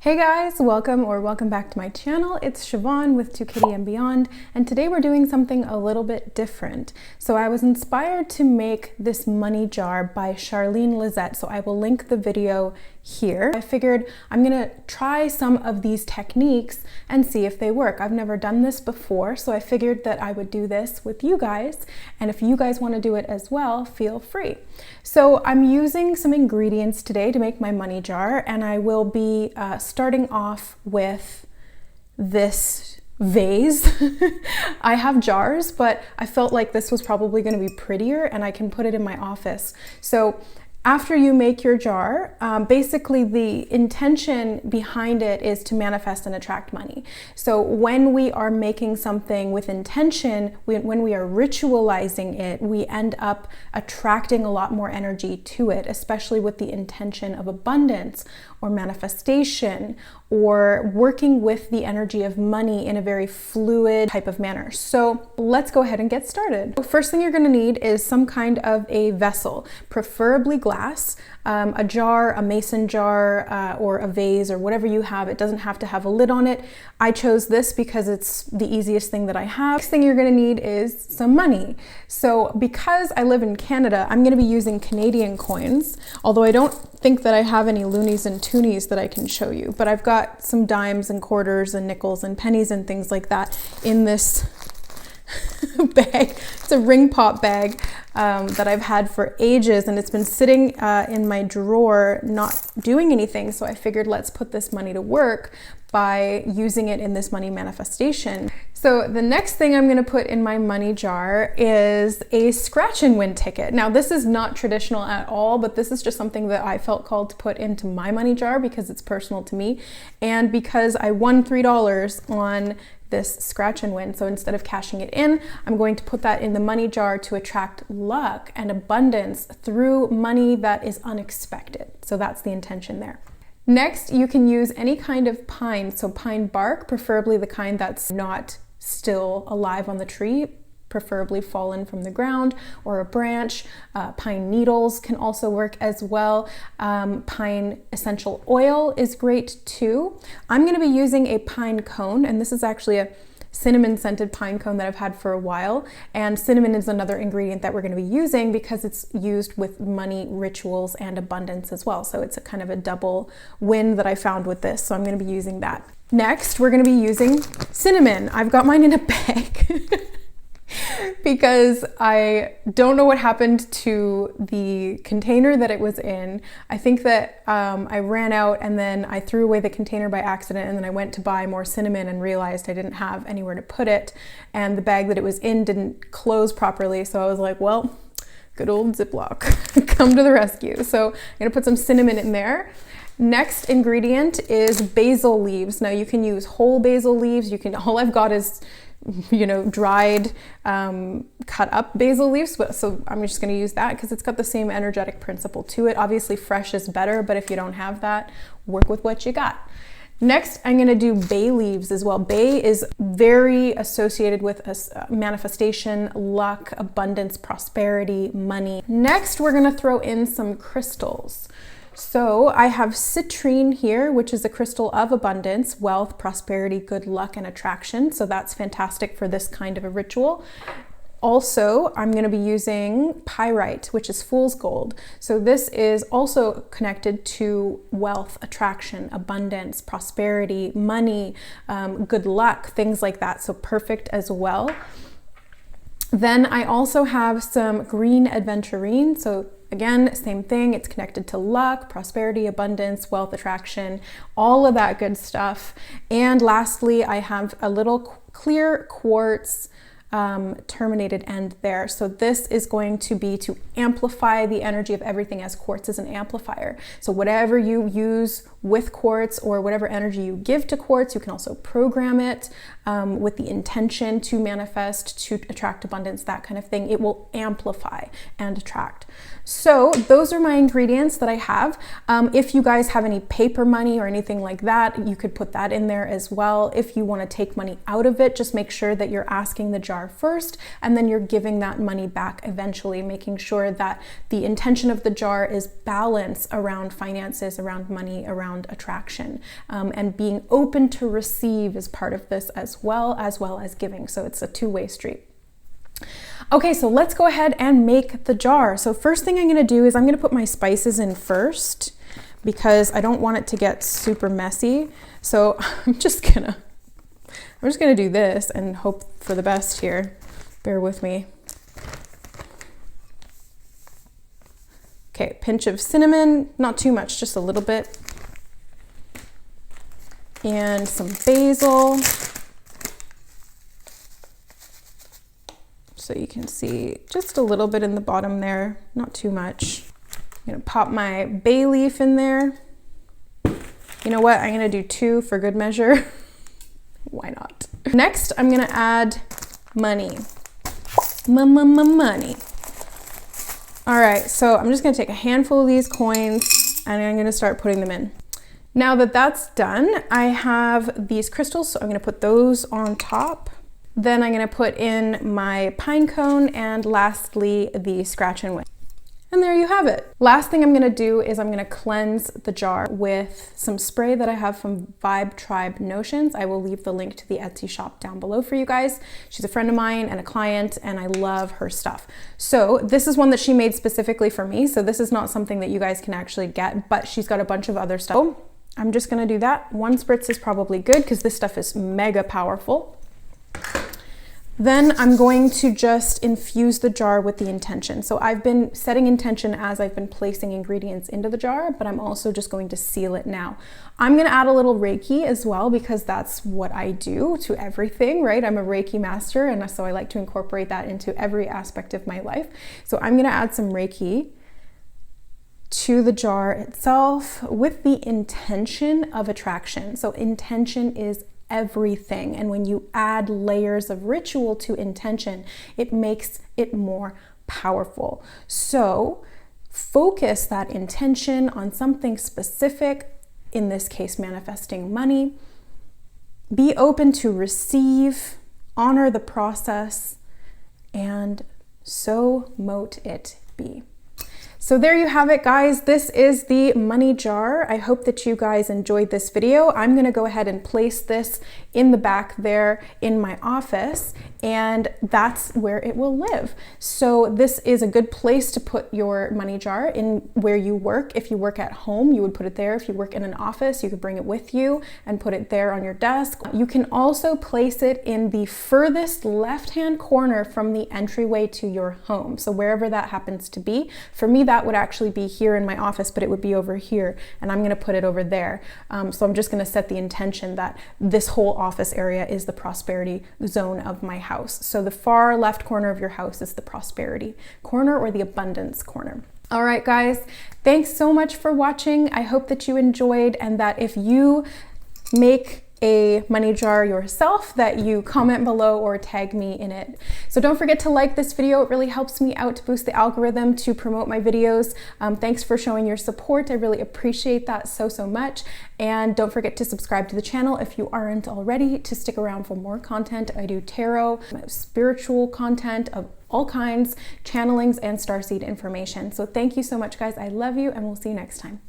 Hey guys, welcome back to my channel. It's Siobhan with 2Kitty and Beyond, and today we're doing something a little bit different. So I was inspired to make this money jar by Charlene Lizette, so I will link the video here. I figured I'm gonna try some of these techniques and see if they work. I've never done this before, so I figured that I would do this with you guys, and if you guys want to do it as well, feel free. So I'm using some ingredients today to make my money jar, and I will be starting off with this vase. I have jars, but I felt like this was probably going to be prettier and I can put it in my office. So after you make your jar, basically the intention behind it is to manifest and attract money. So when we are making something with intention, when we are ritualizing it, we end up attracting a lot more energy to it, especially with the intention of abundance or manifestation or working with the energy of money in a very fluid type of manner. So let's go ahead and get started. First thing you're going to need is some kind of a vessel, preferably glass, a jar, a mason jar, or a vase, or whatever you have. It doesn't have to have a lid on it. I chose this because it's the easiest thing that I have. Next thing you're going to need is some money. So because I live in Canada, I'm going to be using Canadian coins, although I don't think that I have any loonies and toonies that I can show you, but I've got some dimes and quarters and nickels and pennies and things like that in this bag. It's a ring pop bag that I've had for ages, and it's been sitting in my drawer not doing anything, so I figured let's put this money to work by using it in this money manifestation. So the next thing I'm going to put in my money jar is a scratch and win ticket. Now this is not traditional at all, but this is just something that I felt called to put into my money jar because it's personal to me and because I won $3 on this scratch and win. So instead of cashing it in, I'm going to put that in the money jar to attract luck and abundance through money that is unexpected. So that's the intention there. Next, you can use any kind of pine, so pine bark, preferably the kind that's not still alive on the tree, preferably fallen from the ground, or a branch. Pine needles can also work as well. Pine essential oil is great too. I'm going to be using a pine cone, and this is actually a cinnamon scented pine cone that I've had for a while, and cinnamon is another ingredient that we're going to be using because it's used with money rituals and abundance as well. So it's a kind of a double win that I found with this, so I'm going to be using that. Next, we're going to be using cinnamon. I've got mine in a bag because I don't know what happened to the container that it was in. I think that I ran out and then I threw away the container by accident, and then I went to buy more cinnamon and realized I didn't have anywhere to put it, and the bag that it was in didn't close properly, so I was like, well, good old Ziploc, come to the rescue. So I'm gonna put some cinnamon in there. Next ingredient is basil leaves. Now you can use whole basil leaves. All I've got is dried, cut up basil leaves. So I'm just going to use that because it's got the same energetic principle to it. Obviously fresh is better, but if you don't have that, work with what you got. Next, I'm going to do bay leaves as well. Bay is very associated with manifestation, luck, abundance, prosperity, money. Next, we're going to throw in some crystals. So I have citrine here, which is a crystal of abundance, wealth, prosperity, good luck, and attraction. So that's fantastic for this kind of a ritual. Also, I'm going to be using pyrite, which is fool's gold. So this is also connected to wealth, attraction, abundance, prosperity, money, good luck, things like that. So perfect as well. Then I also have some green aventurine. So again, same thing. It's connected to luck, prosperity, abundance, wealth, attraction, all of that good stuff. And lastly, I have a little clear quartz terminated end there. So this is going to be to amplify the energy of everything, as quartz is an amplifier. So whatever you use with quartz or whatever energy you give to quartz, you can also program it with the intention to manifest, to attract abundance, that kind of thing. It will amplify and attract. So those are my ingredients that I have. If you guys have any paper money or anything like that, you could put that in there as well. If you want to take money out of it, just make sure that you're asking the jar jar first, and then you're giving that money back eventually, making sure that the intention of the jar is balance around finances, around money, around attraction, and being open to receive is part of this as well as giving. So it's a two-way street. Okay, so let's go ahead and make the jar. So first thing I'm gonna do is I'm gonna put my spices in first because I don't want it to get super messy. So I'm just gonna do this and hope for the best here. Bear with me. Okay, pinch of cinnamon, not too much, just a little bit. And some basil. So you can see just a little bit in the bottom there, not too much. I'm gonna pop my bay leaf in there. You know what, I'm gonna do 2 for good measure. Why not? Next, I'm gonna add money. Money. All right, so I'm just gonna take a handful of these coins and I'm gonna start putting them in. Now that that's done, I have these crystals, so I'm gonna put those on top. Then I'm gonna put in my pine cone and lastly, the scratch and win. And there you have it. Last thing I'm gonna do is I'm gonna cleanse the jar with some spray that I have from Vibe Tribe Notions. I will leave the link to the Etsy shop down below for you guys. She's a friend of mine and a client and I love her stuff. So this is one that she made specifically for me. So this is not something that you guys can actually get, but she's got a bunch of other stuff. So I'm just gonna do that. 1 spritz is probably good because this stuff is mega powerful. Then I'm going to just infuse the jar with the intention. So I've been setting intention as I've been placing ingredients into the jar, but I'm also just going to seal it now. I'm gonna add a little Reiki as well because that's what I do to everything, right? I'm a Reiki master and so I like to incorporate that into every aspect of my life. So I'm gonna add some Reiki to the jar itself with the intention of attraction. So intention is everything. And when you add layers of ritual to intention, it makes it more powerful. So focus that intention on something specific, in this case, manifesting money. Be open to receive, honor the process, and so mote it be. So there you have it, guys. This is the money jar. I hope that you guys enjoyed this video. I'm gonna go ahead and place this in the back there in my office, and that's where it will live. So this is a good place to put your money jar in where you work. If you work at home, you would put it there. If you work in an office, you could bring it with you and put it there on your desk. You can also place it in the furthest left-hand corner from the entryway to your home. So wherever that happens to be. For me, that would actually be here in my office, but it would be over here, and I'm gonna put it over there. So I'm just gonna set the intention that this whole office area is the prosperity zone of my house. So the far left corner of your house is the prosperity corner or the abundance corner. All right, guys, thanks so much for watching. I hope that you enjoyed, and that if you make a money jar yourself, that you comment below or tag me in it. So don't forget to like this video. It really helps me out to boost the algorithm to promote my videos. Thanks for showing your support. I really appreciate that so much. And don't forget to subscribe to the channel if you aren't already, to stick around for more content. I do tarot, spiritual content of all kinds, channelings, and starseed information. So thank you so much, guys. I love you, and we'll see you next time.